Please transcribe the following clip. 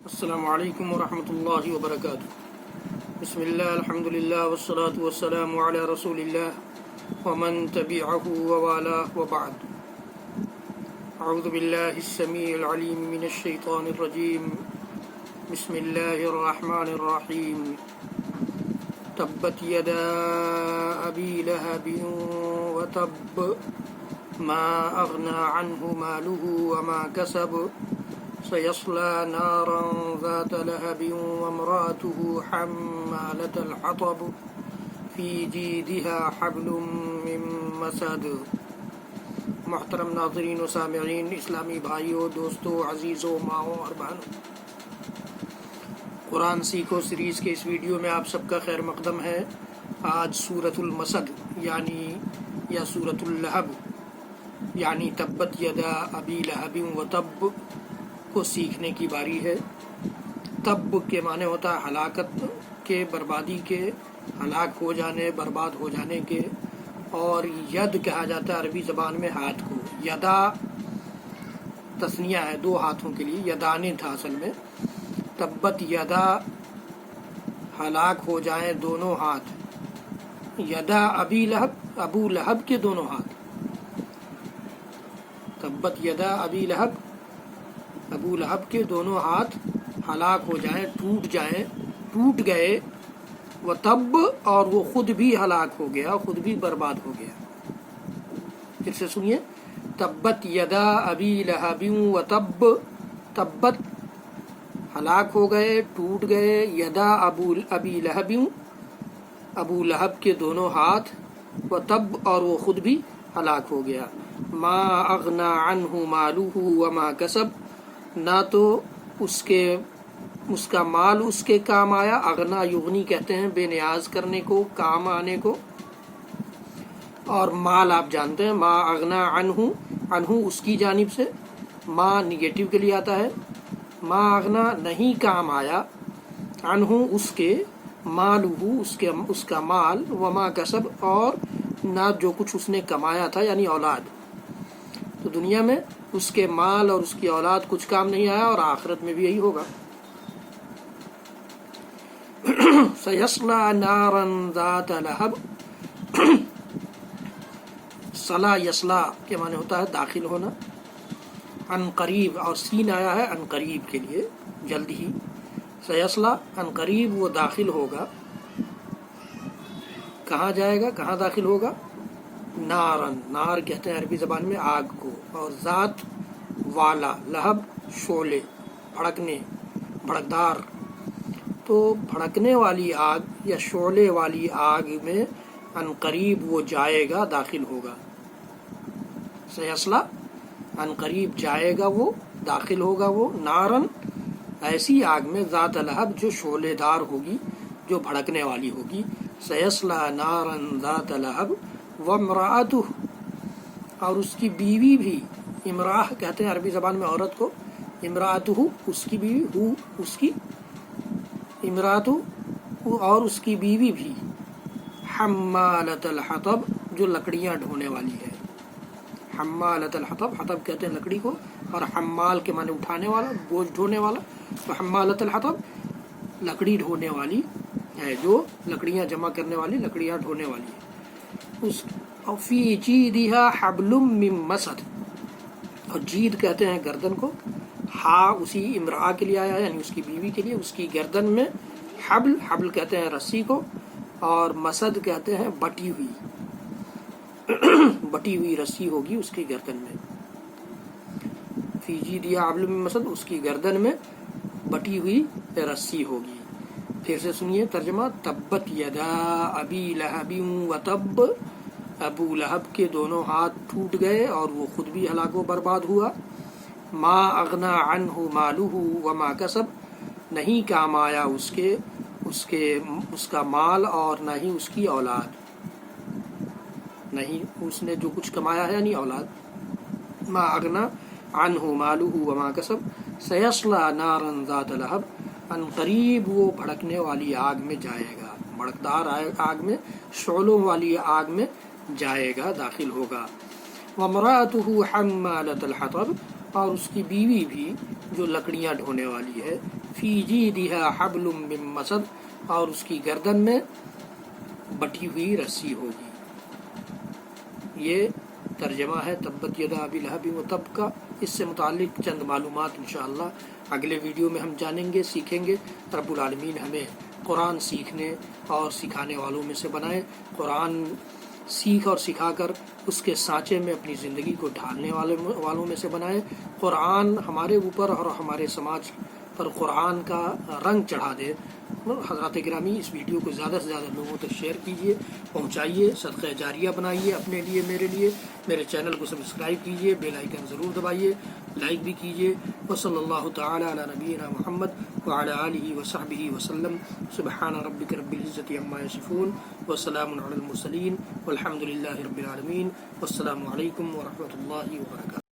السلام علیکم ورحمۃ اللہ وبرکاتہ۔ بسم اللہ الحمد للہ والصلاة والسلام علی رسول اللہ ومن تبعہ ووالاہ وبعد۔ اعوذ باللہ السمیع العلیم من الشیطان الرجیم، بسم اللہ الرحمن الرحیم۔ تبت یدا ابی لہب وتب ما اغنى عنہ مالہ وما کسب سيصلى نارا ذات لهب وامرأته حمالة الحطب في جيدها حبل من مسد۔ محترم ناظرین و سامعین، اسلامی بھائیوں، دوستوں، عزیزوں، ماؤں اور بہنوں، قرآن سیکھو سیریز کے اس ویڈیو میں آپ سب کا خیر مقدم ہے۔ آج سورۃ المسد یا سورۃ اللہب یعنی تبت یدا ابی لہب وتب کو سیکھنے کی باری ہے۔ تب کے معنی ہوتا ہے ہلاکت کے، بربادی کے، ہلاک ہو جانے، برباد ہو جانے کے، اور ید کہا جاتا ہے عربی زبان میں ہاتھ کو۔ یدا تثنیہ ہے، دو ہاتھوں کے لیے، یدانے تھا اصل میں۔ تبت یدا ہلاک ہو جائیں دونوں ہاتھ، یدا ابی لہب ابو لہب کے دونوں ہاتھ۔ تبت یدا ابی لہب ابو لہب کے دونوں ہاتھ ہلاک ہو جائیں، ٹوٹ گئے، وتب اور وہ خود بھی ہلاک ہو گیا، خود بھی برباد ہو گیا۔ پھر سے سنیے، تبت یدا ابی لہب وتب، تبت ہلاک ہو گئے، ٹوٹ گئے، یدا ابی لہب ابو لہب کے دونوں ہاتھ، وتب اور وہ خود بھی ہلاک ہو گیا۔ ما اغنى عنہ مالہ وما کسب، نہ تو اس کا مال اس کے کام آیا، اغنا یغنی کہتے ہیں بے نیاز کرنے کو، کام آنے کو، اور مال آپ جانتے ہیں ما اغنا عنہ اس کی جانب سے، ما نگیٹو کے لیے آتا ہے، ما اغنا نہیں کام آیا، عنہ اس کے، مالہ اس کا مال، وما کسب اور نہ جو کچھ اس نے کمایا تھا یعنی اولاد۔ تو دنیا میں اس کے مال اور اس کی اولاد کچھ کام نہیں آیا، اور آخرت میں بھی یہی ہوگا۔ سَيَصْلَى نَارًا ذَاتَ لَهَبٍ، صلا یصلا کے معنی ہوتا ہے داخل ہونا، عن قریب، اور سین آیا ہے عن قریب کے لیے، جلد ہی۔ سیصلا عن قریب وہ داخل ہوگا، کہاں جائے گا، کہاں داخل ہوگا؟ نارن، نار کہتے ہیں عربی زبان میں آگ کو، اور ذات والا، لہب شعلے، بھڑکنے، بھڑکدار، تو بھڑکنے والی آگ یا شعلے والی آگ میں عن قریب وہ جائے گا، داخل ہوگا۔ سیصلا عن قریب جائے گا وہ، داخل ہوگا وہ، نارن ایسی آگ میں، ذات لہب جو شعلے دار ہوگی، جو بھڑکنے والی ہوگی۔ سیصلا نارن ذات لہب وامرأتہ، اور اس کی بیوی بھی، امراہ کہتے ہیں عربی زبان میں عورت کو، امرأتہ اس کی بیوی، ہو اس کی، امرأتہ اور اس کی بیوی بھی، حمالۃ الحطب جو لکڑیاں ڈھونے والی ہے۔ حمالۃ الحطب، حطب کہتے ہیں لکڑی کو، اور حمال کے معنی اٹھانے والا، بوجھ ڈھونے والا، تو حمالۃ الحطب لکڑی ڈھونے والی ہے، جو لکڑیاں جمع کرنے والی، لکڑیاں ڈھونے والی ہے۔ فی جیدہا حبل من مسد، اور جید کہتے ہیں گردن کو، ہا اسی امرأہ کے لیے آیا یعنی اس کی بیوی کے لیے، اس کی گردن میں حبل، حبل کہتے ہیں رسی کو، اور مسد کہتے ہیں بٹی ہوئی رسی ہوگی اس کی گردن میں۔ فی جیدہا حبل من مسد، اس کی گردن میں بٹی ہوئی رسی ہوگی۔ پھر سے سنیے ترجمہ، تبت یدا ابی لہب وتب، ابو لہب کے دونوں ہاتھ ٹوٹ گئے اور وہ خود بھی ہلاک و برباد ہوا۔ ما اغنا عنہ مالہ وما کسب، نہیں کام آیا اس کا مال اور نہ ہی اس کی اولاد، نہیں اس نے جو کچھ کمایا ہے یعنی اولاد۔ ما اغنا عنہ مالہ وما کسب سیصلی نارا ذات لہب، ان قریب وہ بھڑکنے والی آگ میں جائے گا، بھڑکدار آگ میں، شعلوں والی آگ میں جائے گا، داخل ہوگا۔ وامرأتہ حمالۃ الحطب، اور اس کی بیوی بھی جو لکڑیاں ڈھونے والی ہے، فی جیدہا حبل من مسد، اور اس کی گردن میں بٹی ہوئی رسی ہوگی۔ یہ ترجمہ ہے تبت یدا ابی لہب وتب کا۔ اس سے متعلق چند معلومات انشاءاللہ اگلے ویڈیو میں ہم جانیں گے، سیکھیں گے۔ رب العالمین ہمیں قرآن سیکھنے اور سکھانے والوں میں سے بنائے، قرآن سیکھ اور سکھا کر اس کے سانچے میں اپنی زندگی کو ڈھالنے والوں میں سے بنائے۔ قرآن ہمارے اوپر اور ہمارے سماج پر قرآن کا رنگ چڑھا دے۔ حضرات گرامی، اس ویڈیو کو زیادہ سے زیادہ لوگوں تک شیئر کیجیے، پہنچائیے، صدقہ جاریہ بنائیے اپنے لیے، میرے لیے۔ میرے چینل کو سبسکرائب کیجیے، بیل آئیکن ضرور دبائیے، لائک بھی کیجیے۔ وصلی اللہ تعالی علی نبینا محمد وعلی آلہ وصحبہ وسلم۔ سبحان ربک رب العزۃ عما یصفون وسلام علی المرسلین والحمد للہ رب العالمین۔ والسلام علیکم ورحمۃ اللہ وبرکاتہ۔